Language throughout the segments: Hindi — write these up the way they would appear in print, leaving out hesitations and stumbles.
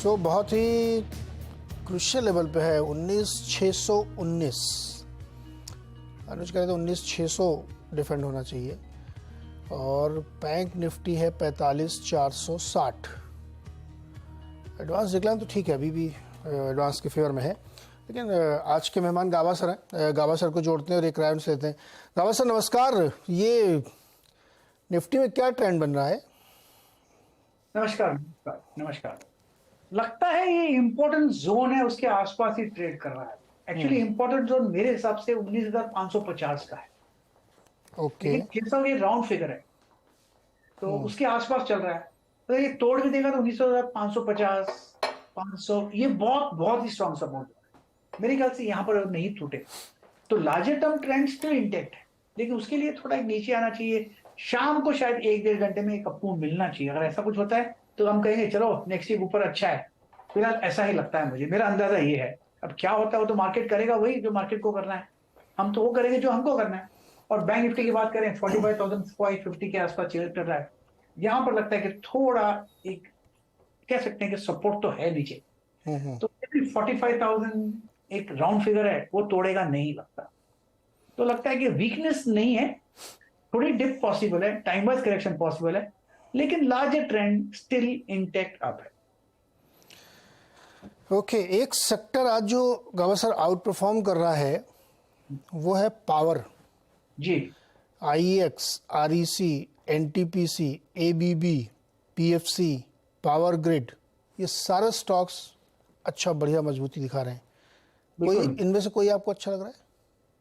बहुत ही क्रुशियल लेवल पे है 19,619। अनुज कह रहे थे 19,600 डिफेंड होना चाहिए। और बैंक निफ्टी है 45,460। एडवांस डिक्लाइन तो ठीक है, अभी भी एडवांस के फेवर में है। लेकिन आज के मेहमान गावा सर हैं। गावा सर को जोड़ते हैं और एक राय उनसे लेते हैं। गावा सर नमस्कार। ये निफ्टी में क्या ट्रेंड बन रहा है? नमस्कार नमस्कार नमस्कार। लगता है ये इंपॉर्टेंट जोन है, उसके आसपास ही ट्रेड कर रहा है। एक्चुअली इंपॉर्टेंट जोन मेरे हिसाब से 19,550 का है, ओके। लेकिन 600 ये राउंड फिगर है, तो उसके आसपास चल रहा है। तो ये तोड़ भी देगा तो 19,550 500, ये बहुत बहुत ही स्ट्रॉन्ग सपोर्ट है मेरे ख्याल से, यहाँ पर नहीं टूटे। तो larger term trend still intact है, लेकिन उसके लिए थोड़ा एक नीचे आना चाहिए। शाम को शायद 1-1.5 घंटे में एक अप मिलना चाहिए। अगर ऐसा कुछ होता है तो हम कहेंगे चलो नेक्स्ट वीक ऊपर अच्छा है। फिलहाल ऐसा ही लगता है मुझे, मेरा अंदाजा ये है। अब क्या होता है वो तो मार्केट करेगा, वही जो मार्केट को करना है। हम तो वो करेंगे जो हमको करना है। और बैंक निफ्टी की बात करें 45,550 के आसपास चेयर कर रहा है। यहां पर लगता है कि थोड़ा एक कह सकते हैं कि सपोर्ट तो है नीचे। तो 45,000 एक राउंड फिगर है, वो तोड़ेगा नहीं लगता। तो लगता है कि वीकनेस नहीं है, थोड़ी डिप पॉसिबल है, टाइम वाइज करेक्शन पॉसिबल है, लेकिन larger trend still intact up है। ओके, एक सेक्टर आज जो गावा सर आउट परफॉर्म कर रहा है वो है पावर। जी। IEX, REC, NTPC, ABB, PFC, power grid, ये सारे स्टॉक्स अच्छा बढ़िया मजबूती दिखा रहे हैं। कोई बिल्कुल इनमें से कोई आपको अच्छा लग रहा है?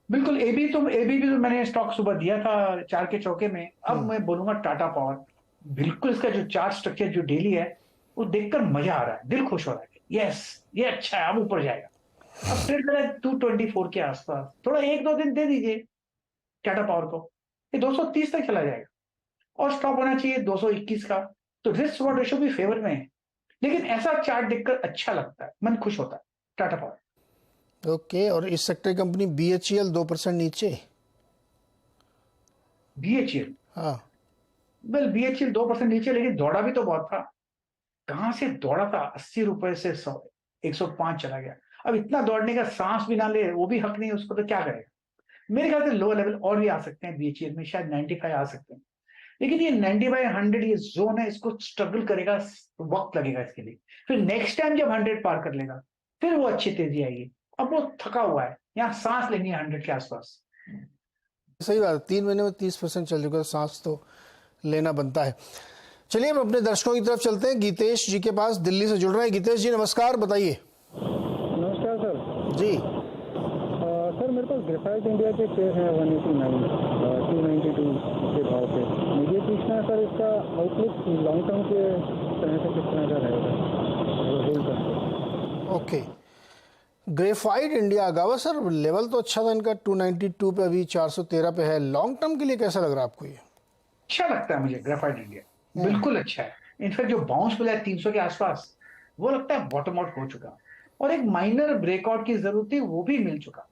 बिल्कुल। एबी भी तो मैंने स्टॉक सुबह दिया था 4 के चौके में। अब मैं बोलूंगा टाटा पावर। बिल्कुल इसका जो चार्ट स्ट्रक्चर जो डेली है, वो देखकर मजा आ रहा है, दिल खुश हो रहा है। यस, ये अच्छा है, अब ऊपर जाएगा। अब ट्रेड करें 224 के आसपास, थोड़ा 1-2 दिन दे दीजिए टाटा पावर को, ये 230 तक चला जाएगा। और स्टॉप होना चाहिए 221 का। तो रिस्क रिवॉर्ड रेशो भी फेवर में है, लेकिन ऐसा चार्ट देखकर अच्छा लगता है, मन खुश होता है। टाटा पावर। ओके, और इस सेक्टर कंपनी बीएचईएल 2% नीचे। बीएचईएल, हाँ। वेल बीएचईएल 2% नीचे, लेकिन दौड़ा भी तो बहुत था। कहां से दौड़ा था? 80 रुपए से 105 चला गया। अब इतना दौड़ने का सांस भी ना ले, वो भी हक नहीं उसको, तो क्या करेगा? मेरे ख्याल से लो लेवल और भी आ सकते हैं बीएचईएल में, शायद 95 आ सकते हैं। लेकिन ये 90/100 ये जोन है, इसको स्ट्रगल करेगा, वक्त लगेगा इसके लिए। फिर नेक्स्ट टाइम जब 100 पार कर लेगा, फिर वो अच्छी तेजी आएगी। अब वो थका हुआ है, यहाँ सांस लेनी है 100 के आसपास। सही बात है, 3 महीने में 30% चल चुका है, सांस तो लेना बनता है। चलिए हम अपने दर्शकों की तरफ चलते हैं। गीतेश जी के पास दिल्ली से जुड़ रहे हैं। गीतेश जी नमस्कार, बताइए। नमस्कार सर। जी। सर मेरे पास ग्रेफाइट इंडिया के शेयर है 189, 292 के भाव पे। मुझे पूछना है सर, इसका आउटलुक लॉन्ग टर्म के तरह से किस तरह का रहेगा अगर होल्ड करते? ओके, ग्रेफाइट इंडिया, गावा सर लेवल तो अच्छा था इनका 292 पे, अभी 413 पे है। लॉन्ग टर्म के लिए कैसा लग रहा है आपको ये? अच्छा लगता है मुझे ग्रेफाइट इंडिया, बिल्कुल अच्छा है। इनफैक्ट जो बाउंस मिला है 300 के आसपास, वो लगता है बॉटम आउट हो चुका, और एक माइनर ब्रेकआउट की जरूरत थी, वो भी मिल चुका।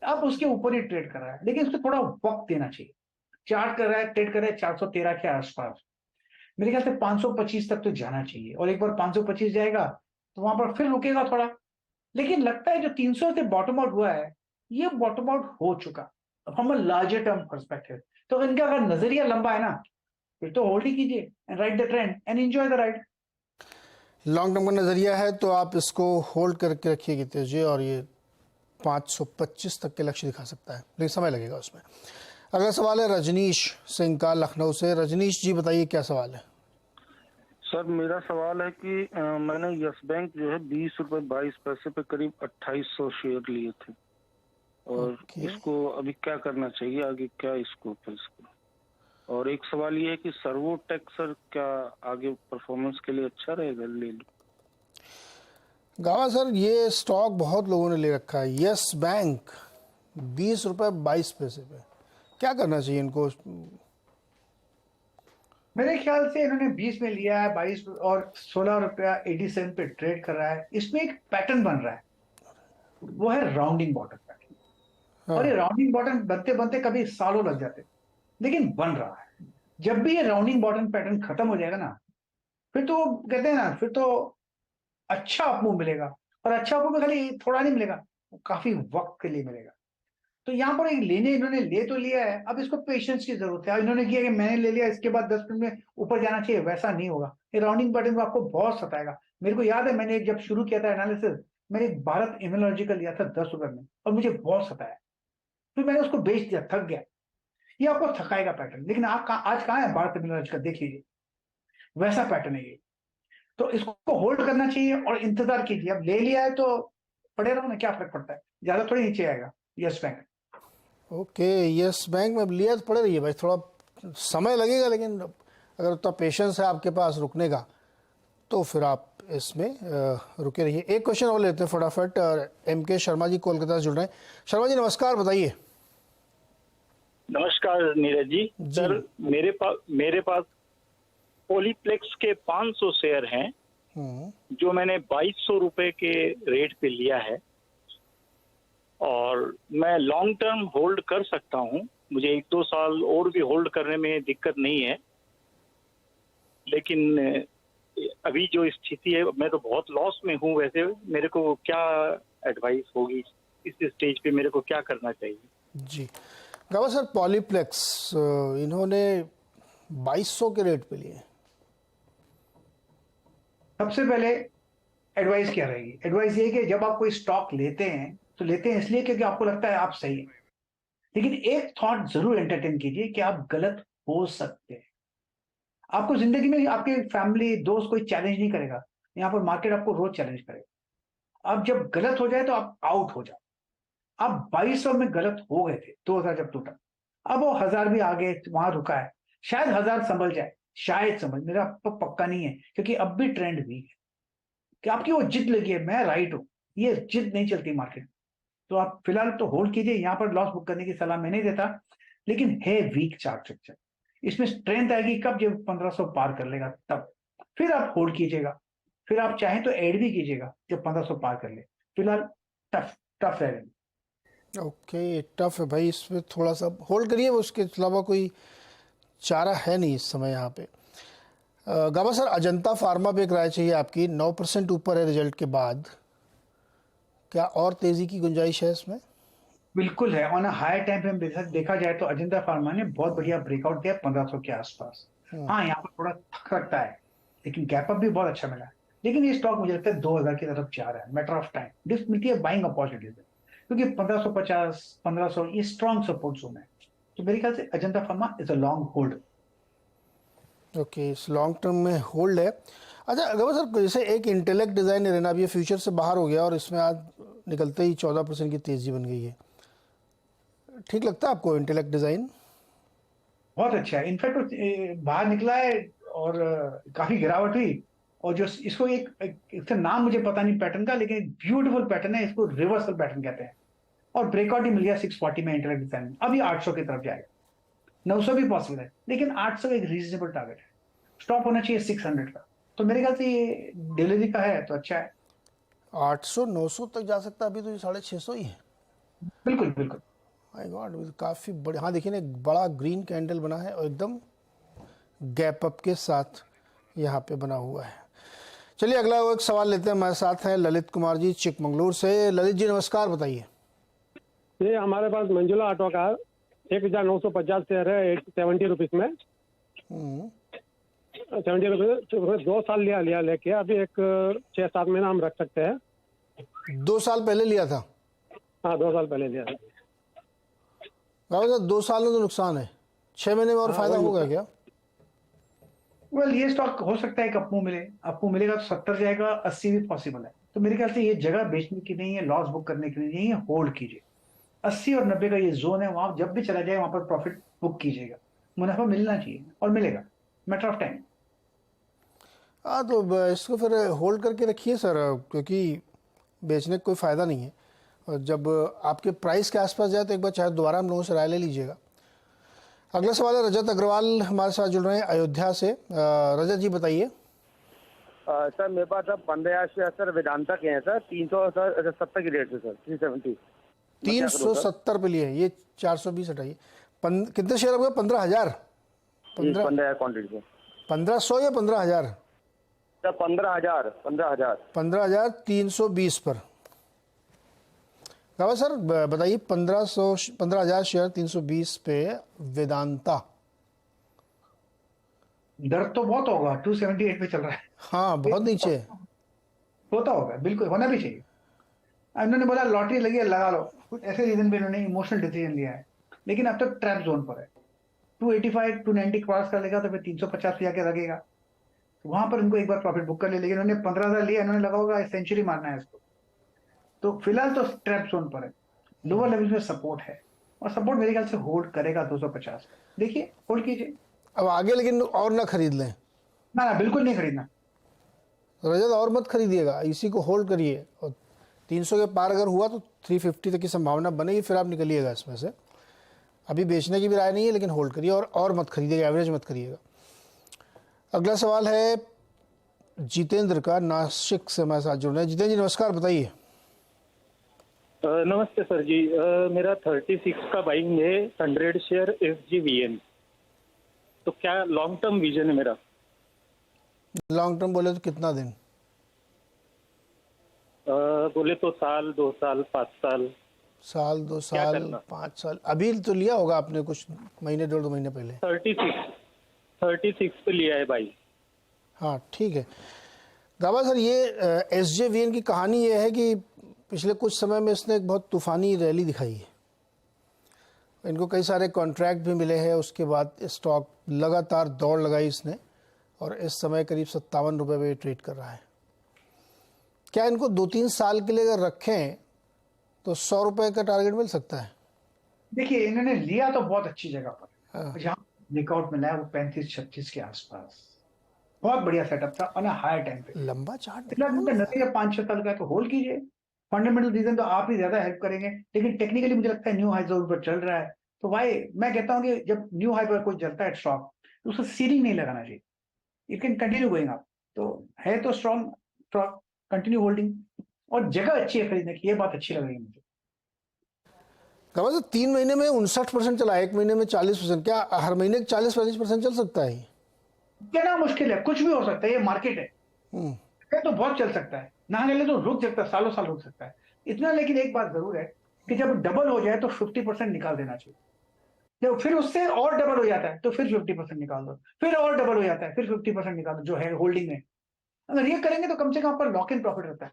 अब उसके ऊपर ही ट्रेड कर रहा है, लेकिन उसको थोड़ा वक्त देना चाहिए। चार्ट कर रहा है, ट्रेड कर रहा है 413 के आसपास। मेरे ख्याल से 525 तक तो जाना चाहिए, और एक बार 525 जाएगा तो वहां पर फिर रुकेगा थोड़ा। लेकिन लगता है जो 300 से बॉटम आउट हुआ है, ये बॉटम आउट हो चुका from a larger term perspective. तो इनका अगर नजरिया लंबा है ना, फिर तो होल्ड ही कीजिए and ride the trend and enjoy the ride. Long term का नजरिया है तो आप इसको होल्ड करके रखिए गीतेश जी, और ये 525 तक के लक्ष्य दिखा सकता है, लेकिन समय लगेगा उसमें। अगला सवाल है रजनीश सिंह का, लखनऊ से। रजनीश जी बताइए क्या सवाल है? सर मेरा सवाल है कि मैंने यस बैंक जो है 20 रुपए 22 पैसे पे करीब 2800 शेयर लिए थे, और ओके। इसको अभी क्या करना चाहिए, आगे क्या स्कोप है इसको? और एक सवाल ये है कि सर्वोटेक सर क्या आगे परफॉर्मेंस के लिए अच्छा रहेगा, ले लो? गावा सर ये स्टॉक बहुत लोगों ने ले रखा है, यस बैंक 20 रुपए 22 पैसे पे, क्या करना चाहिए इनको? मेरे ख्याल से इन्होंने 20 में लिया है, 22 और 16 रुपया 80 सेंट पे ट्रेड कर रहा है। इसमें एक पैटर्न बन रहा है, वो है राउंडिंग बॉटम पैटर्न। और ये हाँ। राउंडिंग बॉटम बनते बनते कभी सालों लग जाते, लेकिन बन रहा है। जब भी ये राउंडिंग बॉटम पैटर्न खत्म हो जाएगा ना, फिर तो कहते हैं ना, फिर तो अच्छा अपमूव मिलेगा, और अच्छा अपमूव में खाली थोड़ा नहीं मिलेगा, वो काफी वक्त के लिए मिलेगा। तो यहाँ पर एक इन्होंने ले तो लिया है, अब इसको पेशेंस की जरूरत है। इन्होंने किया कि मैंने ले लिया, इसके बाद 10 मिनट में ऊपर जाना चाहिए, वैसा नहीं होगा। ये राउंडिंग पैटर्न आपको बहुत सताएगा। मेरे को याद है, मैंने जब शुरू किया था एनालिसिस, मैंने एक भारत इम्यूनोलॉजी का लिया था 10 रुपए में, और मुझे बहुत सताया, फिर मैंने उसको बेच दिया, थक गया। ये आपको थकाएगा पैटर्न, लेकिन आज कहाँ है भारत इम्यूनोलॉजी का, देख लीजिए, वैसा पैटर्न है ये। तो इसको होल्ड करना चाहिए और इंतजार कीजिए। अब ले लिया है तो पड़े रहो ना, क्या फर्क पड़ता है, ज्यादा थोड़ी नीचे आएगा yes bank. Okay, yes bank में लिया तो पड़े रही है भाई, थोड़ा समय लगेगा, लेकिन अगर उतना पेशेंस है आपके पास रुकने का तो फिर आप इसमें रुके रहिए। एक क्वेश्चन और लेते हैं फटाफट। MK शर्मा जी कोलकाता से जुड़ रहे हैं। शर्मा जी नमस्कार, बताइए। नमस्कार नीरज जी। सर मेरे पास पॉलीप्लेक्स के 500 शेयर हैं, जो मैंने 2200 रुपए के रेट पे लिया है, और मैं लॉन्ग टर्म होल्ड कर सकता हूं। मुझे 1-2 साल और भी होल्ड करने में दिक्कत नहीं है, लेकिन अभी जो स्थिति है, मैं तो बहुत लॉस में हूं। वैसे मेरे को क्या एडवाइस होगी इस स्टेज पे, मेरे को क्या करना चाहिए? जी गावा सर, पॉलीप्लेक्स इन्होंने 2200 के रेट पे लिए। सबसे पहले एडवाइस क्या रहेगी? एडवाइस ये कि जब आप कोई स्टॉक लेते हैं तो लेते हैं इसलिए क्योंकि आपको लगता है आप सही हैं, लेकिन एक थॉट जरूर एंटरटेन कीजिए कि आप गलत हो सकते हैं। आपको जिंदगी में आपके फैमिली दोस्त कोई चैलेंज नहीं करेगा, यहाँ पर मार्केट आपको रोज चैलेंज करेगा। अब जब गलत हो जाए तो आप आउट हो जाओ। आप 2200 में गलत हो गए थे 2000 जब टूटा, अब वो 1000 भी आगे वहां रुका है, शायद 1000 संभल जाए, शायद समझ, मेरा पक्का नहीं है, क्योंकि अब भी ट्रेंड वीक है कि आपकी वो जिद लगी है, मैं राइट हूं, ये जिद नहीं चलती मार्केट। तो आप फिलहाल तो होल्ड कीजिए, यहाँ पर लॉस बुक करने की सलाह मैं नहीं देता, लेकिन है वीक चार्ट स्ट्रक्चर। इसमें स्ट्रेंथ आएगी कब, जब 1500 पार कर लेगा तब, फिर आप होल्ड कीजिएगा। फिर आप चाहें तो ऐड भी कीजिएगा जब 1500 पार कर ले। फिलहाल टफ रहेगा। ओके, टफ है भाई, इसमें थोड़ा सा होल्ड करिए, उसके अलावा कोई चारा है नहीं इस समय यहाँ पे। गावा सर, अजंता फार्मा पे एक राय चाहिए आपकी। 9% ऊपर है रिजल्ट के बाद, क्या और तेजी की गुंजाइश है इसमें? बिल्कुल है, ऑन हायर टाइम फ्रेम देखा जाए तो अजंता फार्मा ने बहुत बढ़िया ब्रेकआउट दिया 1500 के आसपास। हाँ, यहाँ पर थोड़ा थक रखता है, लेकिन गैप अप भी बहुत अच्छा मिला है। लेकिन ये स्टॉक मुझे लगता है 2000 की तरफ जा रहा है, मैटर ऑफ टाइम। डिस्क मिलती है बाइंग अपॉर्चुनिटीज में, क्योंकि 1550 1500 ये स्ट्रॉन्ग सपोर्ट जोन है। तो मेरे ख्याल से Ajanta pharma is a long hold. Okay, इस लॉन्ग टर्म में होल्ड है। अच्छा गवा सर, जैसे एक इंटेलेक्ट डिज़ाइनर है ना, अभी ये फ्यूचर से बाहर हो गया और इसमें आज निकलते ही 14% की तेज़ी बन गई है, ठीक लगता है आपको इंटेलेक्ट डिज़ाइन? बहुत अच्छा है, इनफैक्ट बाहर निकला है और काफी गिरावट हुई। और जो इसको इसका नाम मुझे पता नहीं पैटर्न का, लेकिन ब्यूटीफुल पैटर्न है, इसको रिवर्सल पैटर्न कहते हैं। और ब्रेकआउट ही मिल गया 640 में इंटेलेक्ट डिजाइन। अभी 800 की तरफ जाएगा, 900 भी पॉसिबल है, लेकिन 800 एक रीजनेबल टारगेट है। स्टॉप होना चाहिए 600 का, तो मेरे ख्याल से ये डिलीवरी का है तो अच्छा है। 800-900 तक जा सकता है, अभी तो ये 650 ही है। बिल्कुल बिल्कुल। माय गॉड, काफ़ी बड़े। हाँ देखिए ना, एक बड़ा ग्रीन कैंडल बना है और एकदम गैप अप के साथ यहाँ पे बना हुआ है। चलिए अगला एक सवाल लेते हैं। हमारे साथ हैं ललित कुमार जी चिकमंगलूर से। ललित जी नमस्कार, बताइए। ये हमारे पास मंजुला ऑटो का 1950 शेयर है 70 रुपीज में। 70 रुपीज 2 साल लिया लेके अभी एक 6-7 महीना हम रख सकते हैं। 2 साल पहले लिया था? हाँ, 2 साल पहले लिया था। 2 साल में तो नुकसान है, 6 महीने में और फायदा होगा क्या? वेल, ये स्टॉक हो सकता है कि अपमूव मिले, अपमूव मिलेगा तो 70 जाएगा, 80 भी पॉसिबल है। तो मेरे ख्याल से ये जगह बेचने की नहीं है, लॉस बुक करने की नहीं है, होल्ड कीजिए। 80 और 90 का ये जोन है, वहां जब भी चला जाए वहां पर प्रॉफिट बुक कीजिएगा। मुनाफा मिलना चाहिए और मिलेगा, मैटर ऑफ टाइम। हाँ, तो इसको फिर होल्ड करके रखिए सर, क्योंकि बेचने का कोई फ़ायदा नहीं है। और जब आपके प्राइस के आसपास जाए तो एक बार चाहे दोबारा हम लोगों से राय ले लीजिएगा। अगला सवाल है रजत अग्रवाल हमारे साथ जुड़ रहे हैं अयोध्या से। रजत जी बताइए। सर मेरे पास अब 15 शेयर सर वेदांता के हैं सर, 370 की रेट से सर, 370। 370 पे लिए, ये 420 हटाइए। कितने शेयर हो गए? 15,000? 15 क्वान्टिटी से 1500 या 15,000? सर 15,000 15,000 15,320 पर। गावा सर बताइए 15,000 शेयर 320 पे वेदांता। दर्द तो बहुत होगा, 278 पे चल रहा है। हाँ बहुत नीचे है। होता होगा, बिल्कुल होना भी चाहिए। अब इन्होंने बोला लॉटरी लगी है लगा लो, कुछ ऐसे रीजन पे इन्होंने इमोशनल डिसीजन लिया है, लेकिन अब तक ट्रैप जोन पर है। 285 290 क्रॉस कर लेगा तो फिर 350 पे जाके लगेगा, तो वहां पर इनको एक बार प्रॉफिट बुक कर ले। लेकिन इन्होंने 15,000 लिया, इन्होंने लगा होगा सेंचुरी मारना है इसको, तो फिलहाल तो ट्रैप जोन पर है। लोअर लेवल में सपोर्ट है, और सपोर्ट मेरे ख्याल से होल्ड करेगा 250। देखिए होल्ड कीजिए। अब आगे लेकिन और ना खरीद लें, ना ना बिल्कुल नहीं खरीदना। रजत और मत खरीदिएगा, इसी को होल्ड करिए, और 300 के पार अगर हुआ तो 350 तक की संभावना बनेगी, फिर आप निकलिएगा इसमें से। अभी बेचने की भी राय नहीं है, लेकिन होल्ड करिए और मत खरीदिएगा, एवरेज मत करिएगा। अगला सवाल है जितेंद्र का, नासिक से हमारे साथ जुड़ रहे हैं। जितेंद्र जी नमस्कार, बताइए। नमस्ते सर जी। मेरा 36 का बाइंग है, 100 शेयर SGVN। तो क्या लॉन्ग टर्म विजन है मेरा? लॉन्ग टर्म बोले तो कितना दिन? बोले तो साल, 2 साल, 5 साल। साल, 2 साल, 5 साल? अभी तो लिया होगा आपने कुछ महीने, 1.5 महीने पहले। 36 पे लिया है भाई। हाँ ठीक है। गावा सर, ये SJVN की कहानी ये है कि पिछले कुछ समय में इसने एक बहुत तूफानी रैली दिखाई है। इनको कई सारे कॉन्ट्रैक्ट भी मिले हैं, उसके बाद स्टॉक लगातार दौड़ लगाई इसने, और इस समय करीब 57 रुपये पे ट्रेड कर रहा है। क्या इनको 2-3 साल के लिए अगर रखें तो 100 रुपये का टारगेट मिल सकता है? देखिए इन्होंने लिया तो बहुत अच्छी जगह पर, हाँ। जहाँ ब्रेकआउट मिला है वो 35-36 के आसपास, बहुत बढ़िया सेटअप था और हायर टाइम पे। लंबा चार्ट नतीजा 5-6 साल का है, तो होल्ड कीजिए। फंडामेंटल रीजन तो आप ही ज्यादा हेल्प करेंगे, लेकिन टेक्निकली मुझे लगता है न्यू हाई जोन पर चल रहा है, तो भाई मैं कहता हूँ कि जब न्यू हाई पर कोई चलता है स्टॉक, तो उसको सीलिंग नहीं लगाना चाहिए, it can continue going up. तो है तो स्ट्रॉन्ग स्टॉक, कंटिन्यू होल्डिंग, और जगह अच्छी है खरीदने की, ये बात अच्छी लग रही है मुझे। कम से 3 महीने में 59% चला, 1 महीने में 40%। क्या हर महीने 40-45% चल सकता है? कहना मुश्किल है, कुछ भी हो सकता है, ये मार्केट है। तो बहुत चल सकता है, ना चले तो रुक सकता है, सालों साल रुक सकता है इतना। लेकिन एक बात जरूर है कि जब डबल हो जाए तो 50% निकाल देना चाहिए। जब फिर उससे और डबल हो जाता है तो फिर 50% निकाल दो, फिर और डबल हो जाता है फिर 50% निकाल दो, जो है होल्डिंग में। अगर ये करेंगे तो कम से कम पर लॉक इन प्रॉफिट रहता है।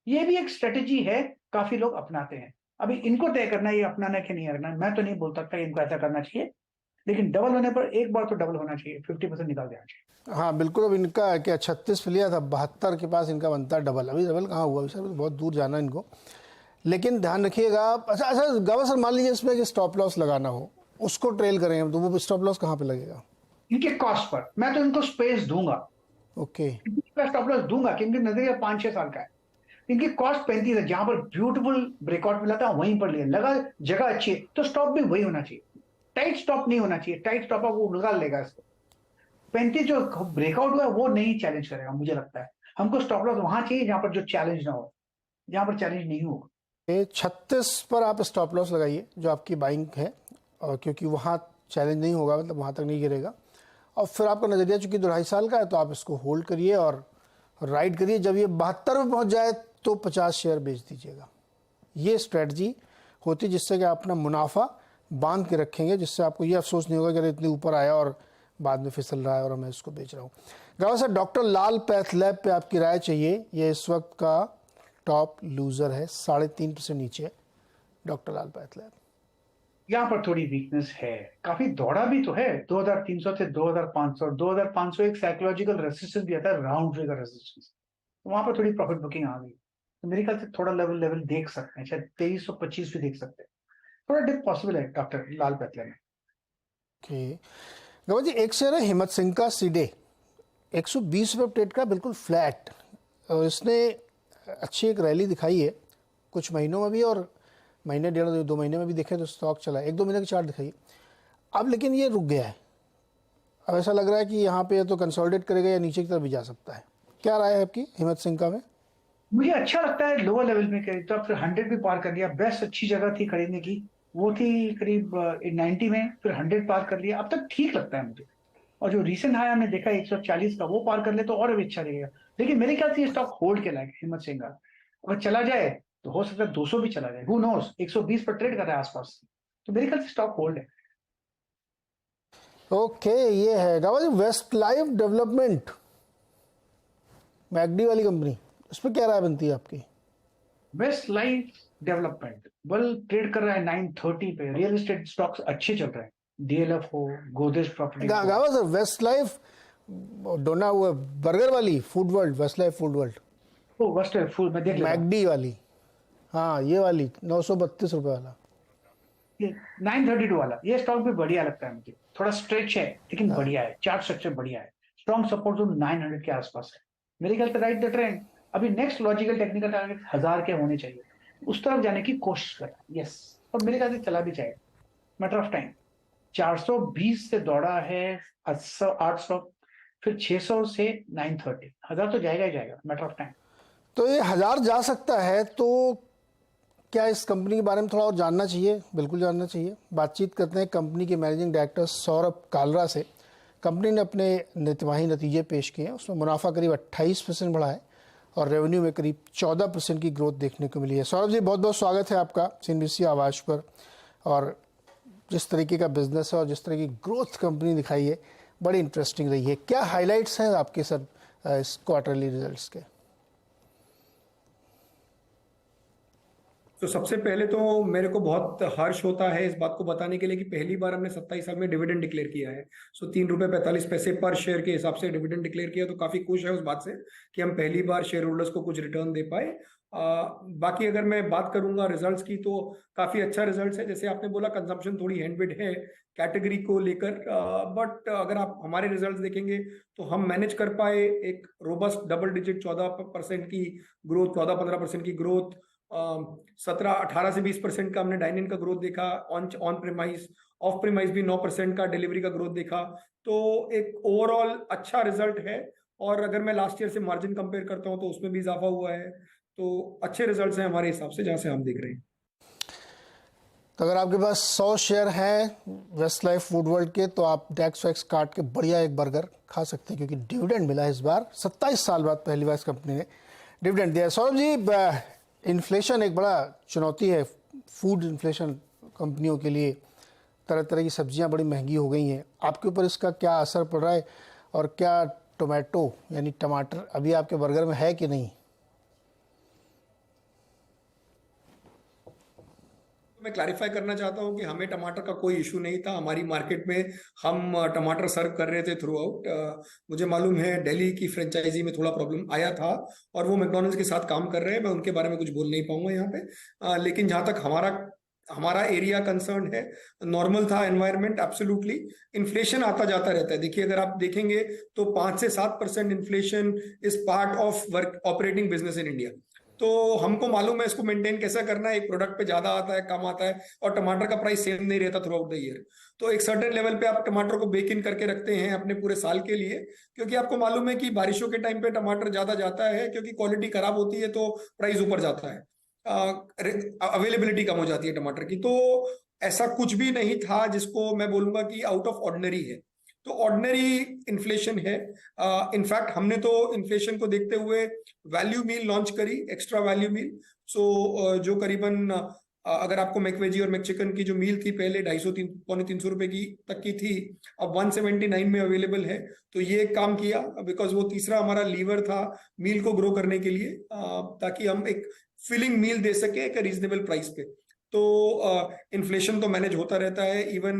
ये भी एक स्ट्रेटेजी है, काफी लोग अपनाते हैं। अभी इनको तय करना है ये अपनाना है कि नहीं करना है। मैं तो नहीं बोल सकता इनको ऐसा करना चाहिए, लेकिन डबल होने पर एक बार तो डबल होना चाहिए, 50% निकाल देना चाहिए। हाँ बिल्कुल। अब इनका क्या 36 पे लिया था, 72 के पास इनका बनता है डबल। अभी डबल कहाँ हुआ सर, बहुत दूर जाना इनको, लेकिन ध्यान रखिएगा। अच्छा गावा सर, मान लीजिए इसमें कि स्टॉप लॉस लगाना हो, उसको ट्रेल करेंगे तो वो स्टॉप लॉस कहाँ पे लगेगा? इनके कॉस्ट पर मैं तो इनको स्पेस दूंगा। ओके, स्टॉप लॉस दूंगा क्योंकि नजरिया 5-6 साल का है। इनकी कॉस्ट 35 है, जहां पर ब्यूटीफुल ब्रेकआउट मिला था वहीं पर लिया, लगा जगह अच्छी है तो स्टॉप भी वही होना चाहिए। टाइट स्टॉप नहीं होना चाहिए, टाइट स्टॉप वो निकाल लेगा इसको। 35 जो ब्रेकआउट हुआ वो नहीं चैलेंज करेगा मुझे लगता है। हमको स्टॉप लॉस वहां चाहिए जहां पर जो चैलेंज ना हो, जहां पर चैलेंज नहीं हो। 36 पर आप स्टॉप लॉस लगाइए जो आपकी बाइंग है, और क्योंकि वहाँ चैलेंज नहीं होगा, मतलब वहाँ तक नहीं गिरेगा। और फिर आपका नज़रिया चूंकि 2.5 साल का है, तो आप इसको होल्ड करिए और राइड करिए। जब ये 72 में पहुँच जाए तो 50 शेयर बेच दीजिएगा। ये स्ट्रेटजी होती है जिससे कि आप अपना मुनाफा बांध के रखेंगे, जिससे आपको ये अफसोस नहीं होगा कि अरे इतनी ऊपर आया और बाद में फिसल रहा है और मैं इसको बेच रहा हूँ। गावा सर, डॉक्टर लाल पैथलैब पे आपकी राय चाहिए। ये इस वक्त का टॉप लूजर है, 3.5% नीचे है डॉक्टर लाल पैथलैब। यहाँ पर थोड़ी वीकनेस है, काफी दौड़ा भी तो है 2300 से 2500। 2500 एक साइकोलॉजिकल रेसिस्टेंस भी आता है, राउंड फिगर रेसिस्टेंस, तो वहां पर थोड़ी प्रॉफिट बुकिंग आ गई। तो मेरे ख्याल से थोड़ा लेवल देख सकते हैं, शायद 2325 भी देख सकते हैं। थोड़ा डिप पॉसिबल है डॉक्टर लाल पैथलैब में। ओके गवा जी, एक शेयर है हिम्मत सिंह का, सीडे, 120 रुपये ट्रेड का, बिल्कुल फ्लैट, और इसने अच्छी एक रैली दिखाई है कुछ महीनों में भी, और महीने 1.5-2 महीने में भी देखे तो स्टॉक चला, 1-2 महीने की चार्ट दिखाई। अब लेकिन ये रुक गया है। अब ऐसा लग रहा है कि यहाँ पे तो कंसोलिडेट करेगा या नीचे की तरफ भी जा सकता है। क्या राय है आपकी हिम्मत सिंह का में? मुझे अच्छा लगता है लोअर लेवल में करीब, तो अब फिर 100 भी पार कर लिया। बेस्ट अच्छी जगह थी खरीदने की, वो थी करीब 90 में, फिर 100 पार कर लिया, अब तक ठीक लगता है मुझे। और जो रिसेंट हाई हमने देखा 140 का वो पार कर ले तो और भी अच्छा रहेगा। लेकिन मेरे ख्याल से ये स्टॉक होल्ड के लायक है, हिम्मत सिंह का। अगर चला जाए तो हो सकता है 200 भी चला जाए, हु नोस। 120 पर ट्रेड कर रहा है आसपास, तो मेरे ख्याल से स्टॉक होल्ड है। ओके, ये है गावा जी वेस्ट लाइफ डेवलपमेंट, मैगडी वाली कंपनी, उस पर क्या राय बनती है आपकी? वेस्ट लाइफ डेवलपमेंट बल ट्रेड कर रहा है 930 पे। रियल एस्टेट स्टॉक्स अच्छे चल रहे हैं, डीएलएफ हो, गोदरेज प्रॉपर्टी हो। गावा सर, वेस्ट लाइफ डोना वो बर्गर वाली food world, west life food world, वो वेस्ट लाइफ फूड मैं देख लेता हूं। मैगडी वाली, हाँ ये वाली 932 रुपए वाला, ये 932 वाला ये स्टॉक भी बढ़िया लगता है मुझे। थोड़ा स्ट्रेच है लेकिन बढ़िया है, चार्ट स्ट्रक्चर बढ़िया है। स्ट्रॉन्ग सपोर्ट जोन 900 के आसपास है। मेरे ख्याल से राइट द ट्रेंड। अभी नेक्स्ट लॉजिकल टेक्निकल टारगेट 1000 के होने चाहिए, उस तरफ जाने की कोशिश कर रहा है। यस, और मेरे ख्याल से चला भी जाएगा, मैटर ऑफ टाइम। 420 से दौड़ा है 800 800, फिर 600 से 930, 1000 तो जाएगा ही जाएगा, मैटर ऑफ टाइम। तो ये 1000 जा सकता है, तो क्या इस कंपनी के बारे में थोड़ा और जानना चाहिए? बिल्कुल जानना चाहिए। बातचीत करते हैं कंपनी के मैनेजिंग डायरेक्टर सौरभ कालरा से। कंपनी ने अपने तिमाही नतीजे पेश किए हैं, उसमें मुनाफा करीब 28% बढ़ा है और रेवेन्यू में करीब 14% की ग्रोथ देखने को मिली है। सौरभ जी, बहुत बहुत स्वागत है आपका CNBC आवाज़ पर। और जिस तरीके का बिजनेस है और जिस तरह की ग्रोथ कंपनी दिखाई है, बड़ी इंटरेस्टिंग रही है। क्या हाइलाइट्स हैं आपके सर इस क्वार्टरली रिजल्ट्स के? तो सबसे पहले तो मेरे को बहुत हर्ष होता है इस बात को बताने के लिए कि पहली बार हमने 27 साल में डिविडेंड डिक्लेयर किया है। सो 3 रुपए 45 पैसे पर शेयर के हिसाब से डिविडेंड डिक्लेयर किया, तो काफी खुश है उस बात से कि हम पहली बार शेयर होल्डर्स को कुछ रिटर्न दे पाए। बाकी अगर मैं बात करूंगा रिजल्ट्स की, तो काफी अच्छा रिजल्ट्स है। जैसे आपने बोला, कंजम्पशन थोड़ी हैंडबिड है कैटेगरी को लेकर, बट अगर आप हमारे रिजल्ट्स देखेंगे तो हम मैनेज कर पाए एक रोबस्ट डबल डिजिट 14% की ग्रोथ, 14-15% की ग्रोथ, 18 से 20% का हमने डाइन इन का ग्रोथ देखा, ऑन प्रीमाइस, ऑफ प्रीमाइस भी 9% का डिलीवरी का ग्रोथ देखा। तो एक ओवरऑल अच्छा रिजल्ट है। और अगर मैं लास्ट ईयर से मार्जिन कंपेयर करता हूं तो उसमें भी इजाफा हुआ है। तो अच्छे रिजल्ट्स हैं हमारे हिसाब से, जहां से हम देख रहे हैं। तो अगर आपके पास 100 शेयर हैं वेस्ट लाइफ फूड वर्ल्ड के, तो आप डैक्स वैक्स काट के बढ़िया एक बर्गर खा सकते हैं, क्योंकि डिविडेंड मिला है इस बार। 27 साल बाद पहली बार इस कंपनी ने डिविडेंड दिया है। सौरभ जी, इन्फ्लेशन एक बड़ा चुनौती है, फूड इन्फ्लेशन कंपनियों के लिए। तरह तरह की सब्जियां बड़ी महंगी हो गई हैं, आपके ऊपर इसका क्या असर पड़ रहा है? और क्या टोमेटो यानी टमाटर अभी आपके बर्गर में है कि नहीं? मैं क्लैरिफाई करना चाहता हूं कि हमें टमाटर का कोई इशू नहीं था। हमारी मार्केट में हम टमाटर सर्व कर रहे थे थ्रू आउट। मुझे मालूम है दिल्ली की फ्रेंचाइजी में थोड़ा प्रॉब्लम आया था और वो मैकडॉनल्ड्स के साथ काम कर रहे हैं, मैं उनके बारे में कुछ बोल नहीं पाऊंगा यहाँ पे। लेकिन जहां तक हमारा एरिया कंसर्न है, नॉर्मल था एनवायरनमेंट। एब्सोल्युटली इन्फ्लेशन आता जाता रहता है। देखिए, अगर आप देखेंगे तो 5 से 7% inflation is part of work operating business in India. तो हमको मालूम है इसको मेंटेन कैसा करना है। एक प्रोडक्ट पे ज्यादा आता है, कम आता है, और टमाटर का प्राइस सेम नहीं रहता थ्रू आउट द ईयर। तो एक सर्टेन लेवल पे आप टमाटर को बेक इन करके रखते हैं अपने पूरे साल के लिए, क्योंकि आपको मालूम है कि बारिशों के टाइम पे टमाटर ज्यादा जाता है, क्योंकि क्वालिटी खराब होती है तो प्राइस ऊपर जाता है, अवेलेबिलिटी कम हो जाती है टमाटर की। तो ऐसा कुछ भी नहीं था जिसको मैं बोलूंगा कि आउट ऑफ ऑर्डिनरी है। तो ऑर्डिनरी इन्फ्लेशन है। इनफैक्ट हमने तो इन्फ्लेशन को देखते हुए वैल्यू मील लॉन्च करी, एक्स्ट्रा वैल्यू मील। सो जो करीबन अगर आपको मैकवेजी और मैकचिकन की जो मील थी पहले 250 पौने 300 रुपए की तक की थी, अब 179 में अवेलेबल है। तो ये एक काम किया, बिकॉज वो तीसरा हमारा लीवर था मील को ग्रो करने के लिए, ताकि हम एक फिलिंग मील दे सके एक रीजनेबल प्राइस पे। तो इन्फ्लेशन तो मैनेज होता रहता है। इवन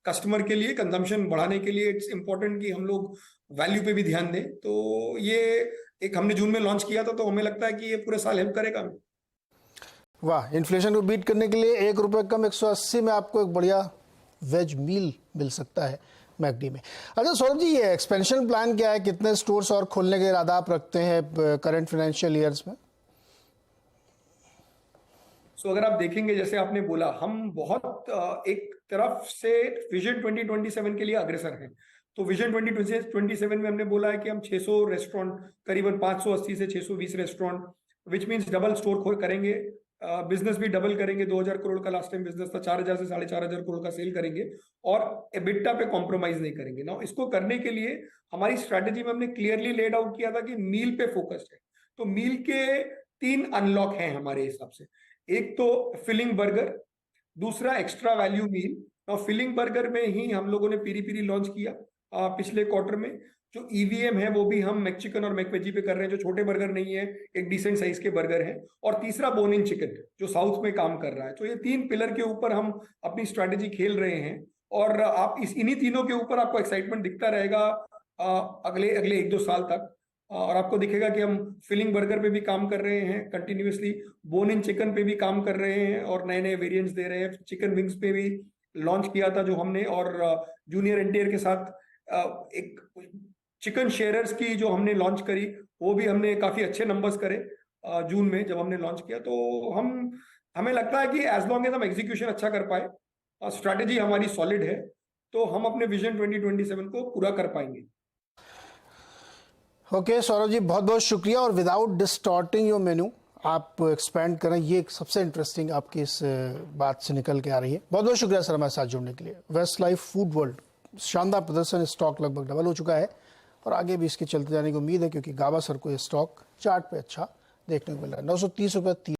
कस्टमर के लिए कंजम्पशन बढ़ाने के लिए इट्स इंपॉर्टेंट कि हम लोग वैल्यू पे भी ध्यान दें। तो ये एक हमने जून में लॉन्च किया था, तो हमें लगता है कि ये पूरे साल हेल्प करेगा। वाह, इन्फ्लेशन को बीट करने के लिए 1 रुपये कम 180 में आपको एक बढ़िया वेज मील मिल सकता है मैकडी में। अच्छा सौरभ जी, ये एक्सपेंशन प्लान क्या है? कितने स्टोर्स और खोलने के इरादा आप रखते हैं करंट फाइनेंशियल ईयर्स में? सो अगर आप देखेंगे, जैसे आपने बोला, हम बहुत एक तरफ से विजन 2027 के लिए अग्रसर हैं। तो विजन 2027 में हमने बोला है कि हम 600 रेस्टोरेंट, करीबन 580 से 620 restaurant, which means double store करेंगे बिजनेस भी डबल करेंगे। 2000 करोड़ का लास्ट टाइम बिजनेस था, 4000 से 4500 करोड़ का सेल करेंगे और एबिटा पे कॉम्प्रोमाइज नहीं करेंगे ना। इसको करने के लिए हमारी स्ट्रैटेजी में हमने क्लियरली लेड आउट किया था कि मील पे फोकस्ड है। तो मील के 3 अनलॉक हैं हमारे हिसाब से। एक तो फिलिंग बर्गर, दूसरा एक्स्ट्रा वैल्यू मील। और फिलिंग बर्गर में ही हम लोगों ने पीरी पीरी लॉन्च किया पिछले क्वार्टर में। जो ईवीएम है वो भी हम मैकचिकन और मैकवेजी पे कर रहे हैं, जो छोटे बर्गर नहीं है, एक डिसेंट साइज के बर्गर हैं। और तीसरा बोन इन चिकन जो साउथ में काम कर रहा है। तो ये 3 पिलर के ऊपर हम अपनी स्ट्रैटेजी खेल रहे हैं और आप इन्हीं तीनों के ऊपर आपको एक्साइटमेंट दिखता रहेगा अगले 1-2 साल तक। और आपको दिखेगा कि हम फिलिंग बर्गर पे भी काम कर रहे हैं कंटिन्यूअसली, बोन इन चिकन पे भी काम कर रहे हैं और नए नए वेरिएंट्स दे रहे हैं। चिकन विंग्स पे भी लॉन्च किया था जो हमने, और जूनियर एनटीआर के साथ एक चिकन शेयरर्स की जो हमने लॉन्च करी, वो भी हमने काफी अच्छे नंबर्स करे जून में जब हमने लॉन्च किया। तो हमें लगता है कि एज लॉन्ग एज हम एग्जीक्यूशन अच्छा कर पाए, स्ट्रैटेजी हमारी सॉलिड है, तो हम अपने विजन 2027 को पूरा कर पाएंगे। ओके सौरभ जी, बहुत बहुत शुक्रिया। और विदाउट डिस्टॉर्टिंग योर मेन्यू आप एक्सपेंड करें, ये एक सबसे इंटरेस्टिंग आपकी इस बात से निकल के आ रही है। बहुत बहुत शुक्रिया सर हमारे साथ जुड़ने के लिए। वेस्ट लाइफ फूड वर्ल्ड शानदार प्रदर्शन, स्टॉक लगभग डबल हो चुका है और आगे भी इसके चलते जाने की उम्मीद है, क्योंकि गाबा सर को ये स्टॉक चार्ट पे अच्छा देखने को मिल रहा है। 930 रुपये